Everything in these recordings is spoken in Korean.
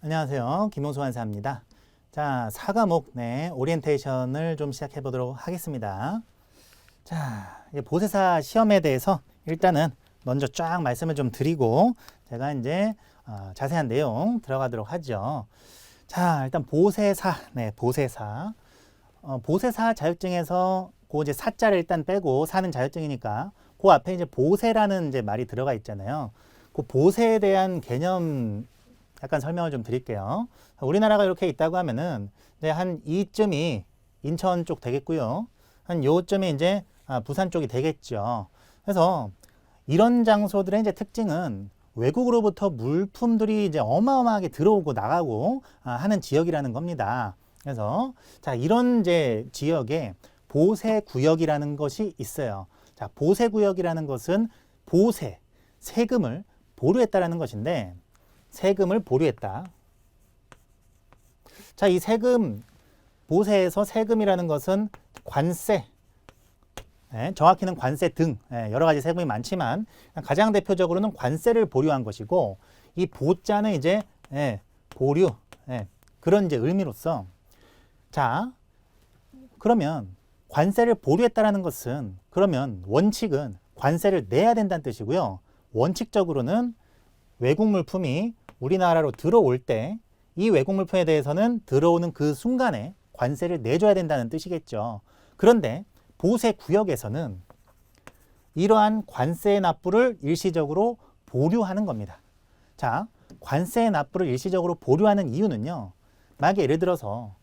안녕하세요. 김홍수 한사입니다. 자, 4과목 오리엔테이션을 좀 시작해 보도록 하겠습니다. 자, 이제 보세사 시험에 대해서 일단은 먼저 쫙 말씀을 좀 드리고 제가 이제 자세한 내용 들어가도록 하죠. 자, 일단 보세사, 보세사. 보세사 자격증에서 그 이제 사자를 일단 빼고 사는 자격증이니까 그 앞에 이제 보세라는 이제 말이 들어가 있잖아요. 그 보세에 대한 개념 약간 설명을 좀 드릴게요. 우리나라가 이렇게 있다고 하면은 이제 한 이쯤이 인천 쪽 되겠고요. 한 요쯤이 이제 부산 쪽이 되겠죠. 그래서 이런 장소들의 이제 특징은 외국으로부터 물품들이 이제 어마어마하게 들어오고 나가고 하는 지역이라는 겁니다. 그래서 자, 이런 이제 지역에 보세 구역이라는 것이 있어요. 자, 보세 구역이라는 것은 보세, 세금을 보류했다라는 것인데 세금을 보류했다. 자, 이 세금, 보세에서 세금이라는 것은 관세, 정확히는 관세 등 여러 가지 세금이 많지만 가장 대표적으로는 관세를 보류한 것이고 이 보자는 이제 보류, 그런 이제 의미로서 자, 그러면 관세를 보류했다라는 것은 그러면 원칙은 관세를 내야 된다는 뜻이고요. 원칙적으로는 외국 물품이 우리나라로 들어올 때 이 외국 물품에 대해서는 들어오는 그 순간에 관세를 내줘야 된다는 뜻이겠죠. 그런데 보세 구역에서는 이러한 관세 납부를 일시적으로 보류하는 겁니다. 자, 관세 납부를 일시적으로 보류하는 이유는요. 만약에 예를 들어서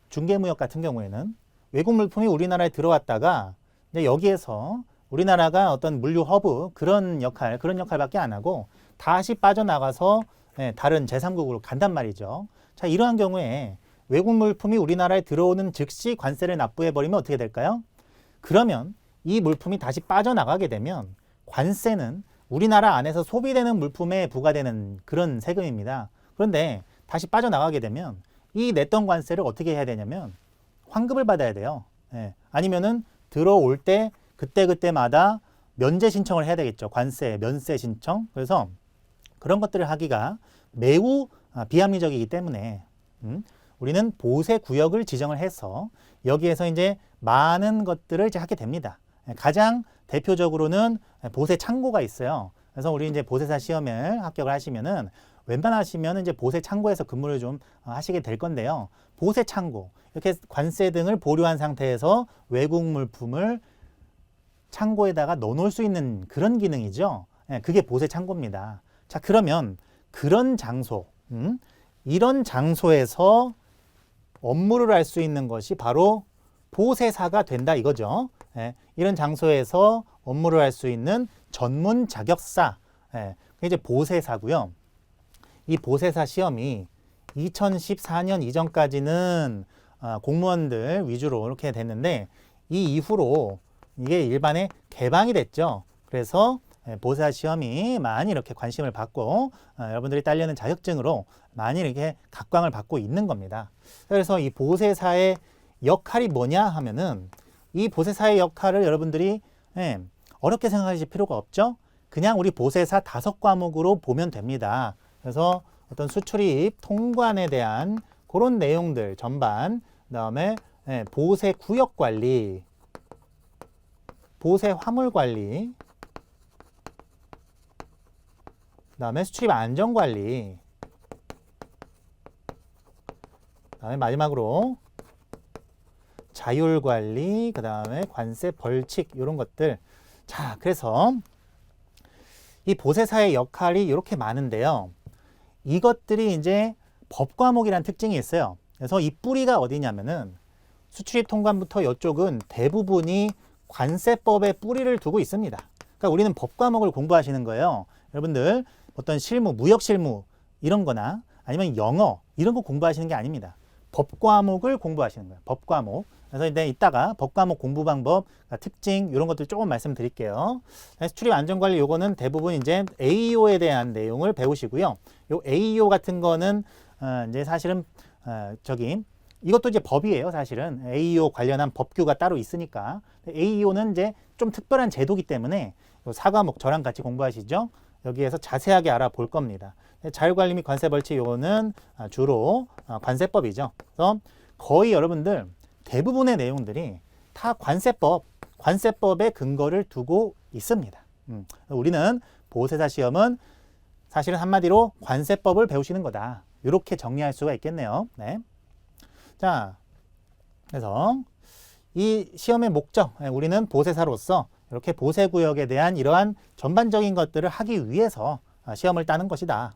중개무역 같은 경우에는 외국 물품이 우리나라에 들어왔다가 이제 여기에서 우리나라가 어떤 물류 허브 그런 역할밖에 안 하고 다시 빠져나가서 다른 제3국으로 간단 말이죠. 자, 이러한 경우에 외국 물품이 우리나라에 들어오는 즉시 관세를 납부해버리면 어떻게 될까요? 그러면 이 물품이 다시 빠져나가게 되면 관세는 우리나라 안에서 소비되는 물품에 부과되는 그런 세금입니다. 그런데 다시 빠져나가게 되면 이 냈던 관세를 어떻게 해야 되냐면 환급을 받아야 돼요. 아니면은 들어올 때 그때그때마다 면제 신청을 해야 되겠죠. 관세, 면세 신청. 그래서 그런 것들을 하기가 매우 비합리적이기 때문에 우리는 보세 구역을 지정을 해서 여기에서 이제 많은 것들을 이제 하게 됩니다. 가장 대표적으로는 보세 창고가 있어요. 그래서 우리 이제 보세사 시험을 합격을 하시면은 웬만하시면 이제 보세 창고에서 근무를 좀 하시게 될 건데요. 보세 창고 이렇게 관세 등을 보류한 상태에서 외국 물품을 창고에다가 넣어놓을 수 있는 그런 기능이죠. 그게 보세 창고입니다. 자, 그러면 그런 장소, 이런 장소에서 업무를 할 수 있는 것이 바로 보세사가 된다 이거죠. 이런 장소에서 업무를 할 수 있는 전문 자격사, 그게 이제 보세사고요. 이 보세사 시험이 2014년 이전까지는 공무원들 위주로 이렇게 됐는데 이 이후로 이게 일반에 개방이 됐죠. 그래서 보세사 시험이 많이 이렇게 관심을 받고 여러분들이 따려는 자격증으로 많이 이렇게 각광을 받고 있는 겁니다. 그래서 이 보세사의 역할이 뭐냐 하면은 이 보세사의 역할을 여러분들이 어렵게 생각하실 필요가 없죠. 그냥 우리 보세사 5과목으로 보면 됩니다. 그래서 어떤 수출입, 통관에 대한 그런 내용들 전반, 그다음에 보세 구역 관리, 보세 화물 관리, 그다음에 수출입 안전 관리, 그다음에 마지막으로 자율 관리, 그다음에 관세 벌칙 이런 것들. 자, 그래서 이 보세사의 역할이 이렇게 많은데요. 이것들이 이제 법 과목이라는 특징이 있어요. 그래서 이 뿌리가 어디냐면은 수출입 통관부터 이쪽은 대부분이 관세법의 뿌리를 두고 있습니다. 그러니까 우리는 법 과목을 공부하시는 거예요. 여러분들 어떤 실무, 무역 실무 이런 거나 아니면 영어 이런 거 공부하시는 게 아닙니다. 법 과목을 공부하시는 거예요. 법 과목. 그래서 이제 이따가 법 과목 공부 방법, 특징 이런 것들 조금 말씀드릴게요. 수출입 안전관리 요거는 대부분 이제 AEO에 대한 내용을 배우시고요. 요 AEO 같은 거는 이제 사실은 이것도 이제 법이에요. 사실은 AEO 관련한 법규가 따로 있으니까 AEO는 이제 좀 특별한 제도기 때문에 요 4과목 저랑 같이 공부하시죠. 여기에서 자세하게 알아볼 겁니다. 자율관리 및 관세벌칙 요거는 주로 관세법이죠. 그래서 거의 여러분들 대부분의 내용들이 다 관세법의 근거를 두고 있습니다. 우리는 보세사 시험은 사실은 한마디로 관세법을 배우시는 거다. 이렇게 정리할 수가 있겠네요. 네. 자, 그래서 이 시험의 목적, 우리는 보세사로서 이렇게 보세구역에 대한 이러한 전반적인 것들을 하기 위해서 시험을 따는 것이다.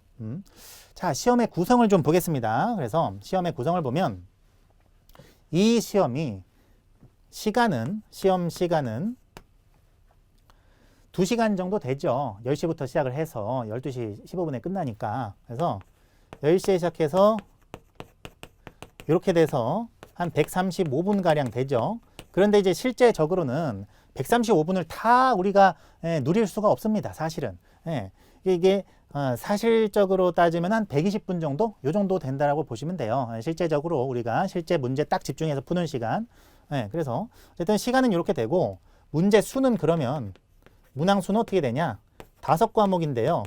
자, 시험의 구성을 좀 보겠습니다. 그래서 시험의 구성을 보면 이 시험이 시험 시간은 2시간 정도 되죠. 10시부터 시작을 해서 12시 15분에 끝나니까. 그래서 10시에 시작해서 이렇게 돼서 한 135분가량 되죠. 그런데 이제 실제적으로는 135분을 다 우리가 누릴 수가 없습니다. 사실은. 이게 사실적으로 따지면 한 120분 정도? 요 정도 된다라고 보시면 돼요. 실제적으로 우리가 실제 문제 딱 집중해서 푸는 시간. 그래서 어쨌든 시간은 이렇게 되고 문제 수는 그러면 문항수는 어떻게 되냐? 5과목인데요.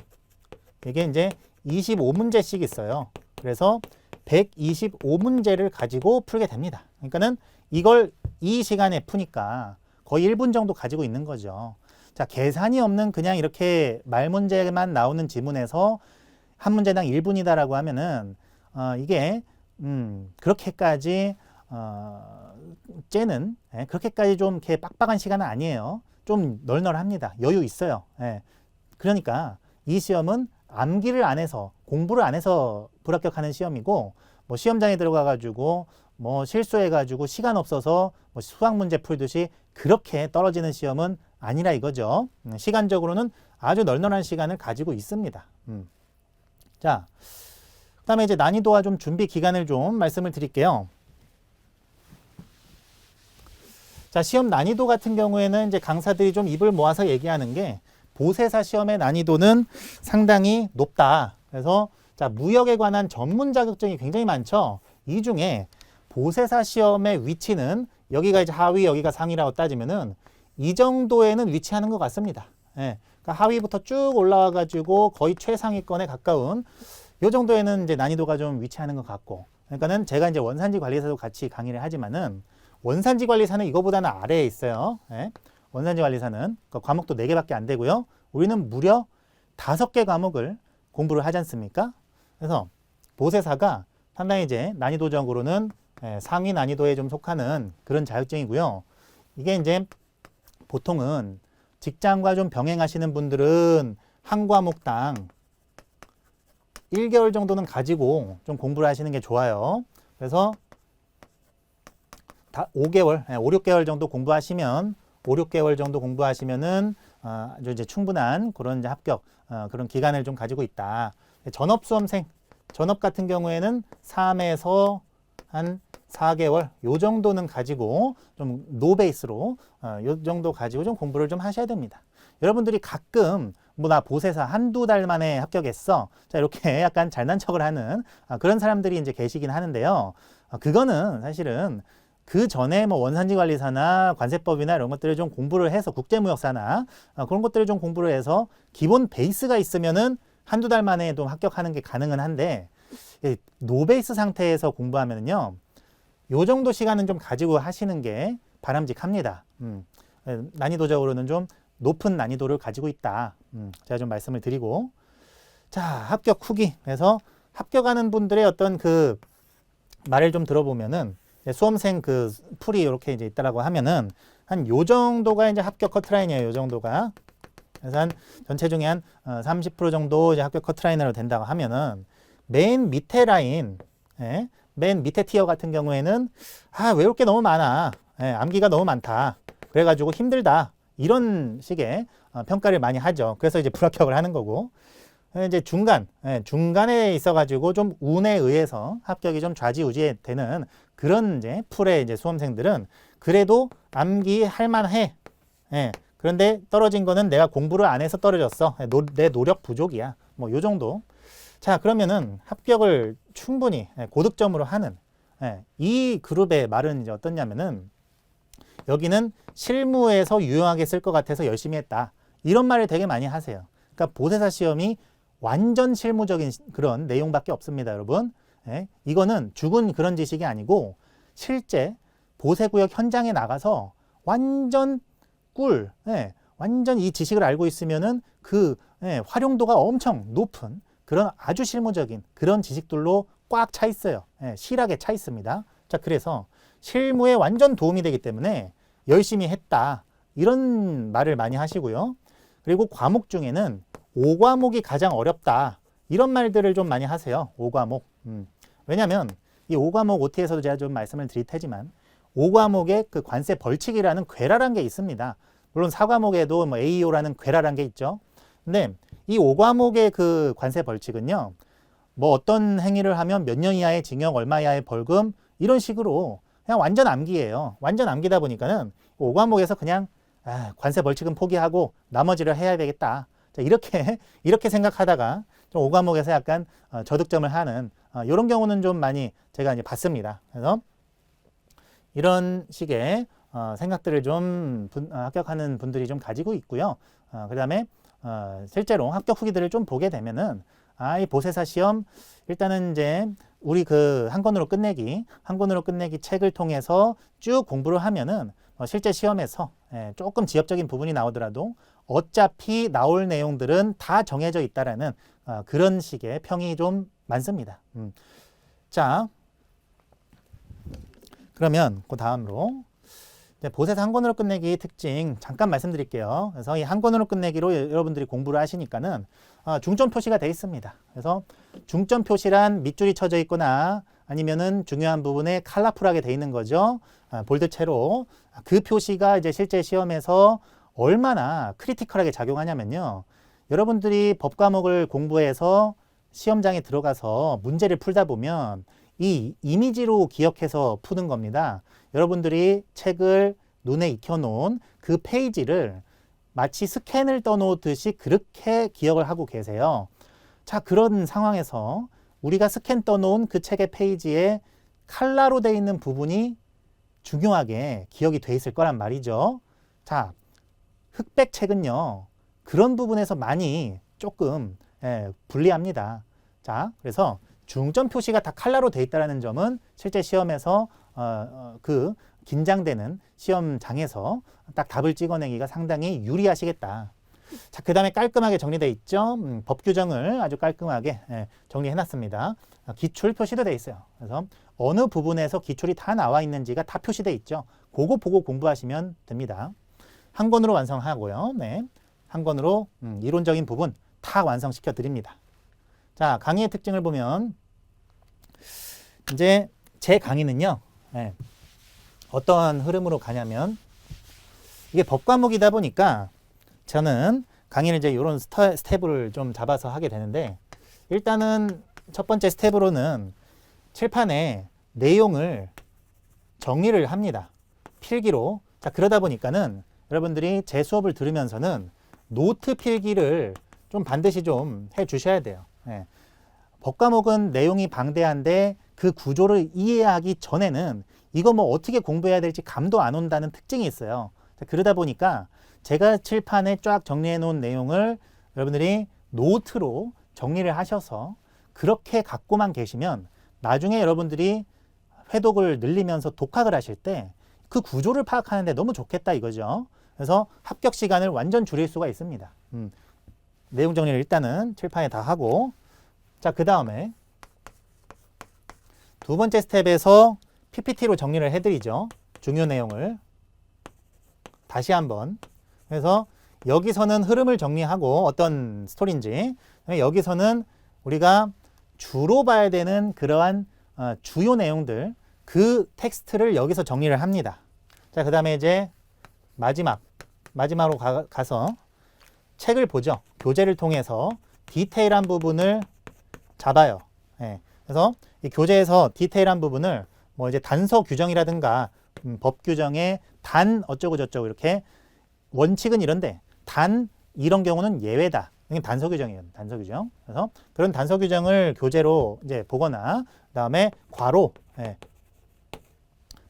이게 이제 25문제씩 있어요. 그래서 125문제를 가지고 풀게 됩니다. 그러니까는 이걸 이 시간에 푸니까 거의 1분 정도 가지고 있는 거죠. 자, 계산이 없는 그냥 이렇게 말문제만 나오는 지문에서 한 문제당 1분이다라고 하면은 이게 그렇게까지 째는 그렇게까지 좀 이렇게 빡빡한 시간은 아니에요. 좀 널널합니다. 여유 있어요. 그러니까 이 시험은 암기를 안 해서 공부를 안 해서 불합격하는 시험이고 뭐 시험장에 들어가 가지고 뭐 실수해 가지고 시간 없어서 뭐 수학 문제 풀듯이 그렇게 떨어지는 시험은 아니라 이거죠. 시간적으로는 아주 널널한 시간을 가지고 있습니다. 자, 그다음에 이제 난이도와 좀 준비 기간을 좀 말씀을 드릴게요. 자, 시험 난이도 같은 경우에는 이제 강사들이 좀 입을 모아서 얘기하는 게 보세사 시험의 난이도는 상당히 높다. 그래서 자, 무역에 관한 전문 자격증이 굉장히 많죠. 이 중에 보세사 시험의 위치는 여기가 이제 하위, 여기가 상위라고 따지면은 이 정도에는 위치하는 것 같습니다. 그러니까 하위부터 쭉 올라와 가지고 거의 최상위권에 가까운 이 정도에는 이제 난이도가 좀 위치하는 것 같고. 그러니까는 제가 이제 원산지 관리사도 같이 강의를 하지만은 원산지 관리사는 이거보다는 아래에 있어요. 원산지 관리사는 그러니까 과목도 4개밖에 안 되고요. 우리는 무려 5개 과목을 공부를 하지 않습니까? 그래서 보세사가 상당히 이제 난이도적으로는 상위 난이도에 좀 속하는 그런 자격증이고요. 이게 이제 보통은 직장과 좀 병행하시는 분들은 한 과목당 1개월 정도는 가지고 좀 공부를 하시는 게 좋아요. 그래서 5개월, 5, 6개월 정도 공부하시면 5, 6개월 정도 공부하시면은 아주 이제 충분한 그런 이제 합격 그런 기간을 좀 가지고 있다. 전업 수험생, 전업 같은 경우에는 3에서 한 4개월 요 정도는 가지고 좀 노베이스로 요 정도 가지고 좀 공부를 좀 하셔야 됩니다. 여러분들이 가끔 뭐 나 보세사 한두 달 만에 합격했어. 자, 이렇게 약간 잘난 척을 하는 그런 사람들이 이제 계시긴 하는데요. 그거는 사실은 그 전에 뭐 원산지관리사나 관세법이나 이런 것들을 좀 공부를 해서 국제무역사나 그런 것들을 좀 공부를 해서 기본 베이스가 있으면은 한두 달 만에 좀 합격하는 게 가능은 한데 노베이스 상태에서 공부하면은요. 요 정도 시간은 좀 가지고 하시는 게 바람직합니다. 난이도적으로는 좀 높은 난이도를 가지고 있다. 제가 좀 말씀을 드리고. 자, 합격 후기. 그래서 합격하는 분들의 어떤 그 말을 좀 들어보면은 수험생 그 풀이 이렇게 이제 있다라고 하면은 한 요 정도가 이제 합격 커트라인이에요. 요 정도가. 그래서 한 전체 중에 한 30% 정도 이제 합격 커트라인으로 된다고 하면은 맨 밑에 라인, 맨 밑에 티어 같은 경우에는 외울 게 너무 많아. 암기가 너무 많다. 그래가지고 힘들다. 이런 식의 평가를 많이 하죠. 그래서 이제 불합격을 하는 거고. 이제 중간에 있어가지고 좀 운에 의해서 합격이 좀 좌지우지 되는 그런 이제 풀의 이제 수험생들은 그래도 암기할 만해. 그런데 떨어진 거는 내가 공부를 안 해서 떨어졌어. 내 노력 부족이야. 뭐 요 정도. 자, 그러면은 합격을 충분히 고득점으로 하는 이 그룹의 말은 이제 어떻냐면은 여기는 실무에서 유용하게 쓸 것 같아서 열심히 했다. 이런 말을 되게 많이 하세요. 그러니까 보세사 시험이 완전 실무적인 그런 내용밖에 없습니다, 여러분. 예, 이거는 죽은 그런 지식이 아니고 실제 보세구역 현장에 나가서 완전 예, 완전 이 지식을 알고 있으면은 활용도가 엄청 높은 그런 아주 실무적인 그런 지식들로 꽉 차 있어요. 예, 실하게 차 있습니다. 자, 그래서 실무에 완전 도움이 되기 때문에 열심히 했다. 이런 말을 많이 하시고요. 그리고 과목 중에는 5과목이 가장 어렵다. 이런 말들을 좀 많이 하세요. 5과목. 왜냐하면 이 5과목 OT에서도 제가 좀 말씀을 드릴 테지만 5과목에 그 관세 벌칙이라는 괴랄한 게 있습니다. 물론 4과목에도 뭐 AEO라는 괴랄한 게 있죠. 근데 이 5과목의 그 관세 벌칙은요. 뭐 어떤 행위를 하면 몇 년 이하의 징역, 얼마 이하의 벌금 이런 식으로 그냥 완전 암기예요. 완전 암기다 보니까는 5과목에서 그냥 관세 벌칙은 포기하고 나머지를 해야 되겠다. 자, 이렇게 생각하다가 좀 5과목에서 약간 저득점을 하는 이런 경우는 좀 많이 제가 이제 봤습니다. 그래서 이런 식의 생각들을 좀 합격하는 분들이 좀 가지고 있고요. 그 다음에 실제로 합격 후기들을 좀 보게 되면은 이 보세사 시험 일단은 이제 우리 그 한 권으로 끝내기 책을 통해서 쭉 공부를 하면은 실제 시험에서 조금 지엽적인 부분이 나오더라도 어차피 나올 내용들은 다 정해져 있다라는 그런 식의 평이 좀 많습니다. 자, 그러면 그 다음으로 보세사 한 권으로 끝내기 특징 잠깐 말씀드릴게요. 그래서 이 한 권으로 끝내기로 여러분들이 공부를 하시니까는 중점 표시가 되어 있습니다. 그래서 중점 표시란 밑줄이 쳐져 있거나 아니면은 중요한 부분에 컬러풀하게 되어 있는 거죠. 볼드체로 그 표시가 이제 실제 시험에서 얼마나 크리티컬하게 작용하냐면요. 여러분들이 법 과목을 공부해서 시험장에 들어가서 문제를 풀다 보면 이 이미지로 기억해서 푸는 겁니다. 여러분들이 책을 눈에 익혀놓은 그 페이지를 마치 스캔을 떠놓듯이 그렇게 기억을 하고 계세요. 자, 그런 상황에서 우리가 스캔 떠놓은 그 책의 페이지에 칼라로 되어 있는 부분이 중요하게 기억이 돼 있을 거란 말이죠. 자, 흑백 책은요. 그런 부분에서 많이 조금 불리합니다. 자, 그래서 중점 표시가 다 칼라로 되어 있다는 점은 실제 시험에서 그 긴장되는 시험장에서 딱 답을 찍어내기가 상당히 유리하시겠다. 자, 그 다음에 깔끔하게 정리되어 있죠. 법 규정을 아주 깔끔하게 정리해 놨습니다. 기출 표시도 되어 있어요. 그래서 어느 부분에서 기출이 다 나와 있는지가 다 표시되어 있죠. 그거 보고 공부하시면 됩니다. 한 권으로 완성하고요. 네, 한 권으로 이론적인 부분 다 완성시켜 드립니다. 자, 강의의 특징을 보면 이제 제 강의는요. 어떤 흐름으로 가냐면 이게 법 과목이다 보니까 저는 강의를 이제 이런 스텝을 좀 잡아서 하게 되는데 일단은 첫 번째 스텝으로는 칠판에 내용을 정리를 합니다. 필기로. 자, 그러다 보니까는 여러분들이 제 수업을 들으면서는 노트 필기를 좀 반드시 좀 해 주셔야 돼요. 법 과목은 내용이 방대한데 그 구조를 이해하기 전에는 이거 뭐 어떻게 공부해야 될지 감도 안 온다는 특징이 있어요. 자, 그러다 보니까 제가 칠판에 쫙 정리해 놓은 내용을 여러분들이 노트로 정리를 하셔서 그렇게 갖고만 계시면 나중에 여러분들이 회독을 늘리면서 독학을 하실 때 그 구조를 파악하는데 너무 좋겠다 이거죠. 그래서 합격 시간을 완전 줄일 수가 있습니다. 내용 정리를 일단은 칠판에 다 하고 자, 그 다음에 두 번째 스텝에서 PPT로 정리를 해드리죠. 중요 내용을 다시 한번. 그래서 여기서는 흐름을 정리하고 어떤 스토리인지 여기서는 우리가 주로 봐야 되는 그러한 주요 내용들 그 텍스트를 여기서 정리를 합니다. 자, 그 다음에 이제 마지막으로 가서 책을 보죠. 교재를 통해서 디테일한 부분을 잡아요. 그래서 이 교재에서 디테일한 부분을 뭐 이제 단서 규정이라든가 법 규정의 단 어쩌고 저쩌고 이렇게 원칙은 이런데 단 이런 경우는 예외다. 이게 단서 규정이에요. 단서 규정. 그래서 그런 단서 규정을 교재로 이제 보거나 그다음에 괄호.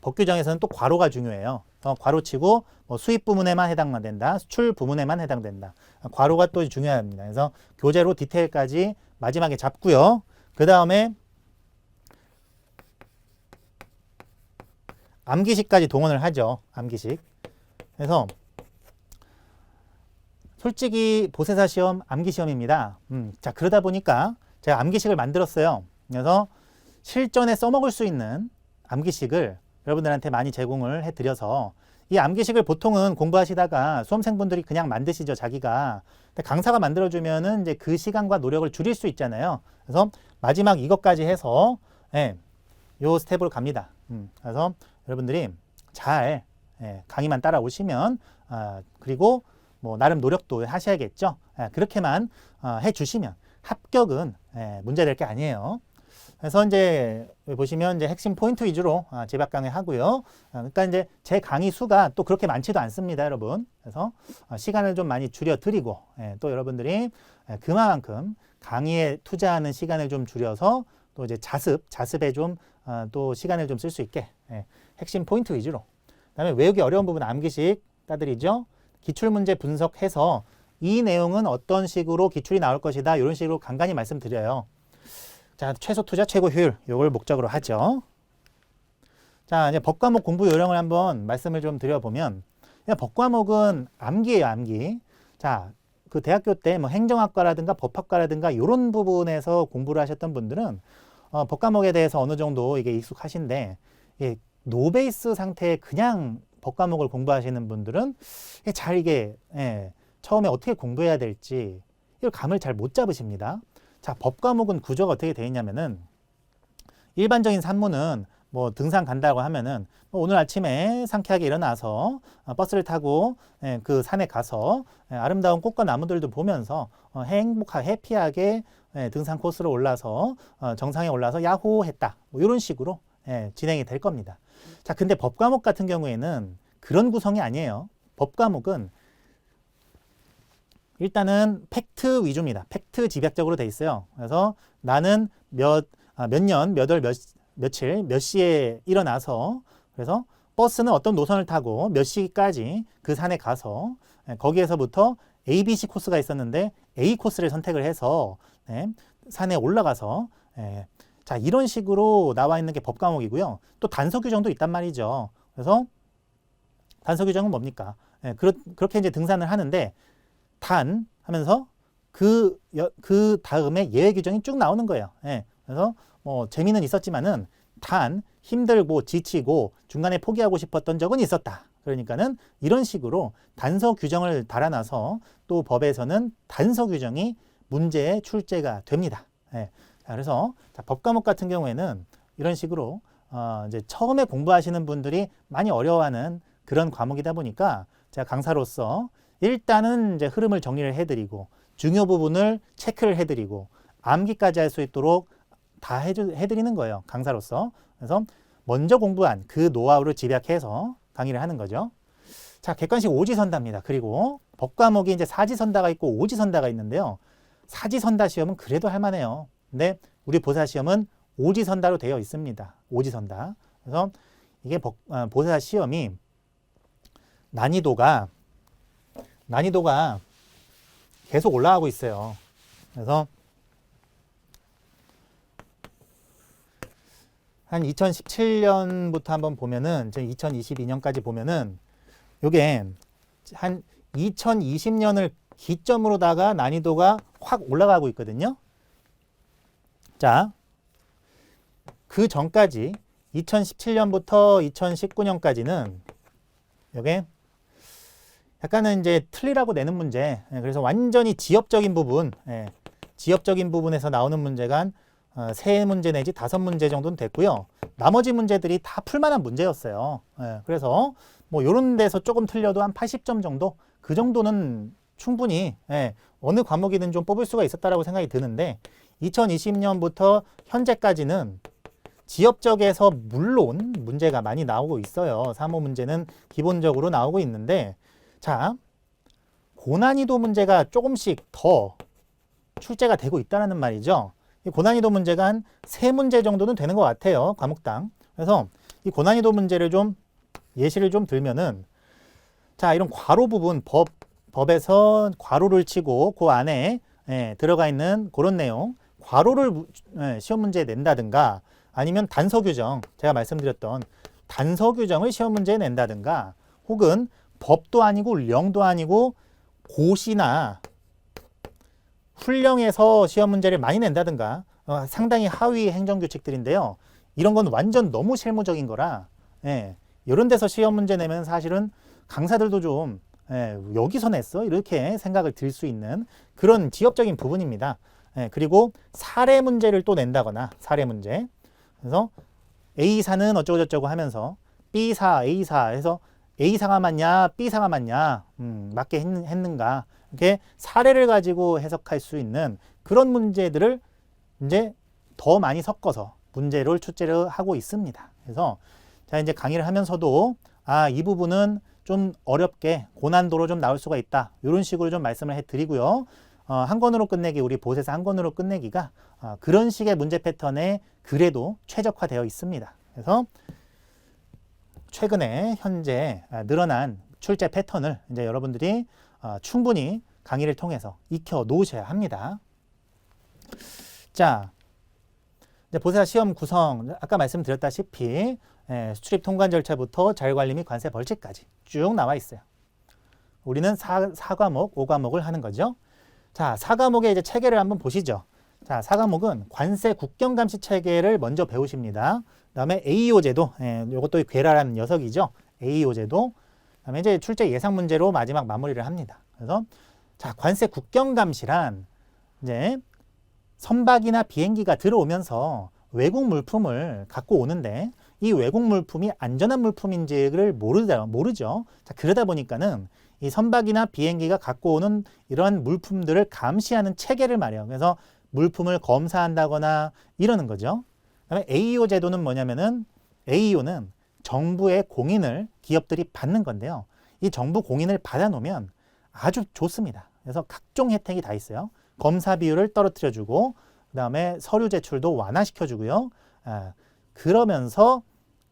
법 규정에서는 또 괄호가 중요해요. 괄호치고 뭐 수입 부문에만 해당만 된다. 수출 부문에만 해당된다. 괄호가 또 중요합니다. 그래서 교재로 디테일까지 마지막에 잡고요. 그 다음에 암기식까지 동원을 하죠. 암기식. 그래서 솔직히 보세사 시험 암기 시험입니다. 자, 그러다 보니까 제가 암기식을 만들었어요. 그래서 실전에 써먹을 수 있는 암기식을 여러분들한테 많이 제공을 해드려서 이 암기식을 보통은 공부하시다가 수험생분들이 그냥 만드시죠, 자기가. 근데 강사가 만들어주면은 이제 그 시간과 노력을 줄일 수 있잖아요. 그래서 마지막 이것까지 해서 요 스텝으로 갑니다. 그래서 여러분들이 잘 강의만 따라오시면 그리고 뭐 나름 노력도 하셔야겠죠. 그렇게만 해주시면 합격은 문제될 게 아니에요. 그래서 이제 보시면 이제 핵심 포인트 위주로 제박 강의 하고요. 그러니까 이제 제 강의 수가 또 그렇게 많지도 않습니다, 여러분. 그래서 시간을 좀 많이 줄여드리고 또 여러분들이 그만큼 강의에 투자하는 시간을 좀 줄여서 또 이제 자습에 좀 또 시간을 좀 쓸 수 있게 핵심 포인트 위주로. 그다음에 외우기 어려운 부분 암기식 따드리죠. 기출문제 분석해서 이 내용은 어떤 식으로 기출이 나올 것이다. 이런 식으로 간간히 말씀드려요. 자, 최소 투자, 최고 효율. 요걸 목적으로 하죠. 자, 이제 법과목 공부 요령을 한번 말씀을 좀 드려보면, 법과목은 암기예요, 암기. 자, 그 대학교 때 뭐 행정학과라든가 법학과라든가 이런 부분에서 공부를 하셨던 분들은 법과목에 대해서 어느 정도 이게 익숙하신데, 노베이스 상태에 그냥 법과목을 공부하시는 분들은 잘 이게 처음에 어떻게 공부해야 될지 이걸 감을 잘 못 잡으십니다. 자, 법과목은 구조가 어떻게 되어 있냐면은 일반적인 산문은 뭐 등산 간다고 하면은 뭐 오늘 아침에 상쾌하게 일어나서 버스를 타고 그 산에 가서 아름다운 꽃과 나무들도 보면서 행복하게 해피하게 등산 코스로 올라서 정상에 올라서 야호 했다. 뭐 이런 식으로 진행이 될 겁니다. 자, 근데 법과목 같은 경우에는 그런 구성이 아니에요. 법과목은 일단은 팩트 위주입니다. 팩트 집약적으로 돼 있어요. 그래서 나는 몇 년, 몇 월, 며칠, 몇 시에 일어나서 그래서 버스는 어떤 노선을 타고 몇 시까지 그 산에 가서 거기에서부터 ABC 코스가 있었는데 A 코스를 선택을 해서 산에 올라가서 자, 이런 식으로 나와 있는 게 법과목이고요. 또 단서 규정도 있단 말이죠. 그래서 단서 규정은 뭡니까? 그렇게 이제 등산을 하는데 단 하면서 그 다음에 예외 규정이 쭉 나오는 거예요. 그래서 뭐 재미는 있었지만은 단 힘들고 지치고 중간에 포기하고 싶었던 적은 있었다. 그러니까는 이런 식으로 단서 규정을 달아놔서 또 법에서는 단서 규정이 문제의 출제가 됩니다. 자, 그래서 자, 법과목 같은 경우에는 이런 식으로 이제 처음에 공부하시는 분들이 많이 어려워하는 그런 과목이다 보니까 제가 강사로서 일단은 이제 흐름을 정리를 해드리고 중요 부분을 체크를 해드리고 암기까지 할 수 있도록 다 해드리는 거예요. 강사로서. 그래서 먼저 공부한 그 노하우를 집약해서 강의를 하는 거죠. 자, 객관식 오지선다입니다. 그리고 법과목이 이제 사지선다가 있고 오지선다가 있는데요. 사지선다 시험은 그래도 할만해요. 근데 우리 보사 시험은 오지선다로 되어 있습니다. 오지선다. 그래서 이게 보사 시험이 난이도가 계속 올라가고 있어요. 그래서 한 2017년부터 한번 보면은 2022년까지 보면은 요게 한 2020년을 기점으로다가 난이도가 확 올라가고 있거든요. 자, 그 전까지 2017년부터 2019년까지는 요게 약간은 이제 틀리라고 내는 문제. 그래서 완전히 지엽적인 부분, 지엽적인 부분에서 나오는 문제가 한 3문제 내지 5문제 정도는 됐고요. 나머지 문제들이 다 풀만한 문제였어요. 그래서 뭐 요런 데서 조금 틀려도 한 80점 정도? 그 정도는 충분히 어느 과목이든 좀 뽑을 수가 있었다라고 생각이 드는데 2020년부터 현재까지는 지엽적에서 물론 문제가 많이 나오고 있어요. 3호 문제는 기본적으로 나오고 있는데 자, 고난이도 문제가 조금씩 더 출제가 되고 있다는 말이죠. 이 고난이도 문제가 한 3문제 정도는 되는 것 같아요. 과목당. 그래서 이 고난이도 문제를 좀 예시를 좀 들면은 자, 이런 괄호 부분 법에서 괄호를 치고 그 안에 들어가 있는 그런 내용 괄호를 시험 문제에 낸다든가 아니면 단서 규정 제가 말씀드렸던 단서 규정을 시험 문제에 낸다든가 혹은 법도 아니고 령도 아니고 고시나 훈령에서 시험 문제를 많이 낸다든가 상당히 하위 행정규칙들인데요. 이런 건 완전 너무 실무적인 거라 이런 데서 시험 문제 내면 사실은 강사들도 좀 여기서 냈어? 이렇게 생각을 들 수 있는 그런 지엽적인 부분입니다. 그리고 사례 문제를 또 낸다거나 사례 문제 그래서 A사는 어쩌고저쩌고 하면서 B사, A사 해서 A사가 맞냐 B사가 맞냐 맞게 했는가 이렇게 사례를 가지고 해석할 수 있는 그런 문제들을 이제 더 많이 섞어서 문제를 출제를 하고 있습니다. 그래서 자 이제 강의를 하면서도 이 부분은 좀 어렵게 고난도로 좀 나올 수가 있다. 이런 식으로 좀 말씀을 해드리고요. 한 권으로 끝내기 우리 보세서 한 권으로 끝내기가 그런 식의 문제 패턴에 그래도 최적화되어 있습니다. 그래서 최근에 현재 늘어난 출제 패턴을 이제 여러분들이 충분히 강의를 통해서 익혀 놓으셔야 합니다. 자, 이제 보세서 시험 구성 아까 말씀드렸다시피 수출입 통관 절차부터 자율관리 및 관세 벌칙까지 쭉 나와 있어요. 우리는 4과목, 5과목을 하는 거죠. 자, 4과목의 이제 체계를 한번 보시죠. 자, 4과목은 관세 국경감시 체계를 먼저 배우십니다. 그다음에 AEO 제도, 이것도 괴랄한 녀석이죠. AEO 제도. 그다음에 이제 출제 예상 문제로 마지막 마무리를 합니다. 그래서 자, 관세 국경감시란 이제 선박이나 비행기가 들어오면서 외국 물품을 갖고 오는데 이 외국 물품이 안전한 물품인지를 모르죠. 자, 그러다 보니까는 이 선박이나 비행기가 갖고 오는 이러한 물품들을 감시하는 체계를 마련. 그래서 물품을 검사한다거나 이러는 거죠. 그다음에 AEO 제도는 뭐냐면은 AEO는 정부의 공인을 기업들이 받는 건데요. 이 정부 공인을 받아놓으면 아주 좋습니다. 그래서 각종 혜택이 다 있어요. 검사 비율을 떨어뜨려주고 그다음에 서류 제출도 완화시켜주고요. 그러면서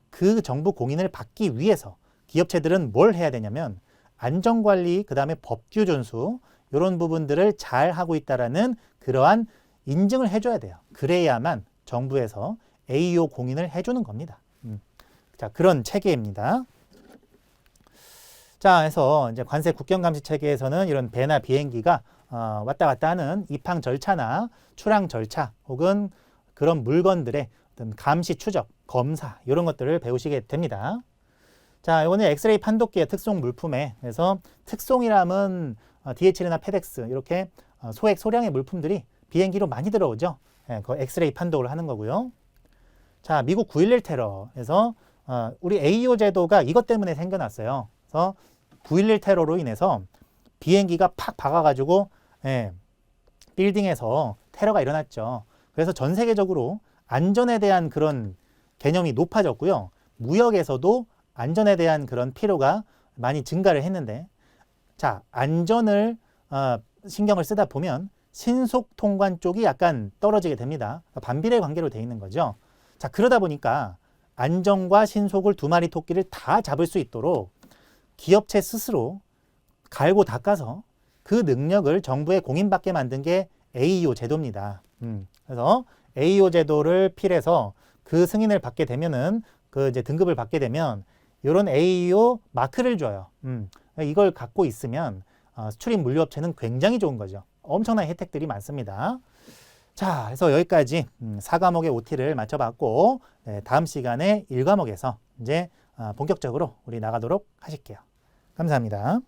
그 정부 공인을 받기 위해서 기업체들은 뭘 해야 되냐면 안전관리, 그다음에 법규 준수 이런 부분들을 잘 하고 있다라는 그러한 인증을 해줘야 돼요. 그래야만 정부에서 AEO 공인을 해주는 겁니다. 자, 그런 체계입니다. 자, 그래서 이제 관세 국경감시 체계에서는 이런 배나 비행기가 왔다 갔다 하는 입항 절차나 출항 절차 혹은 그런 물건들의 어떤 감시 추적, 검사 이런 것들을 배우시게 됩니다. 자, 이거는 엑스레이 판독기의 특송 물품에 그래서 특송이라면 DHL이나 페덱스 이렇게 소액 소량의 물품들이 비행기로 많이 들어오죠. 그 엑스레이 판독을 하는 거고요. 자, 미국 9.11 테러에서 우리 AEO 제도가 이것 때문에 생겨났어요. 그래서 9.11 테러로 인해서 비행기가 팍 박아가지고 빌딩에서 테러가 일어났죠. 그래서 전 세계적으로 안전에 대한 그런 개념이 높아졌고요. 무역에서도 안전에 대한 그런 필요가 많이 증가를 했는데 자, 안전을 신경을 쓰다 보면 신속 통관 쪽이 약간 떨어지게 됩니다. 반비례 관계로 돼 있는 거죠. 자, 그러다 보니까 안전과 신속을 두 마리 토끼를 다 잡을 수 있도록 기업체 스스로 갈고 닦아서 그 능력을 정부에 공인받게 만든 게 AEO 제도입니다. 그래서 AEO 제도를 필해서 그 승인을 받게 되면은 그 이제 등급을 받게 되면 이런 AEO 마크를 줘요. 이걸 갖고 있으면 수출입 물류업체는 굉장히 좋은 거죠. 엄청난 혜택들이 많습니다. 자, 그래서 여기까지 4과목의 OT를 맞춰봤고 다음 시간에 1과목에서 이제 본격적으로 우리 나가도록 하실게요. 감사합니다.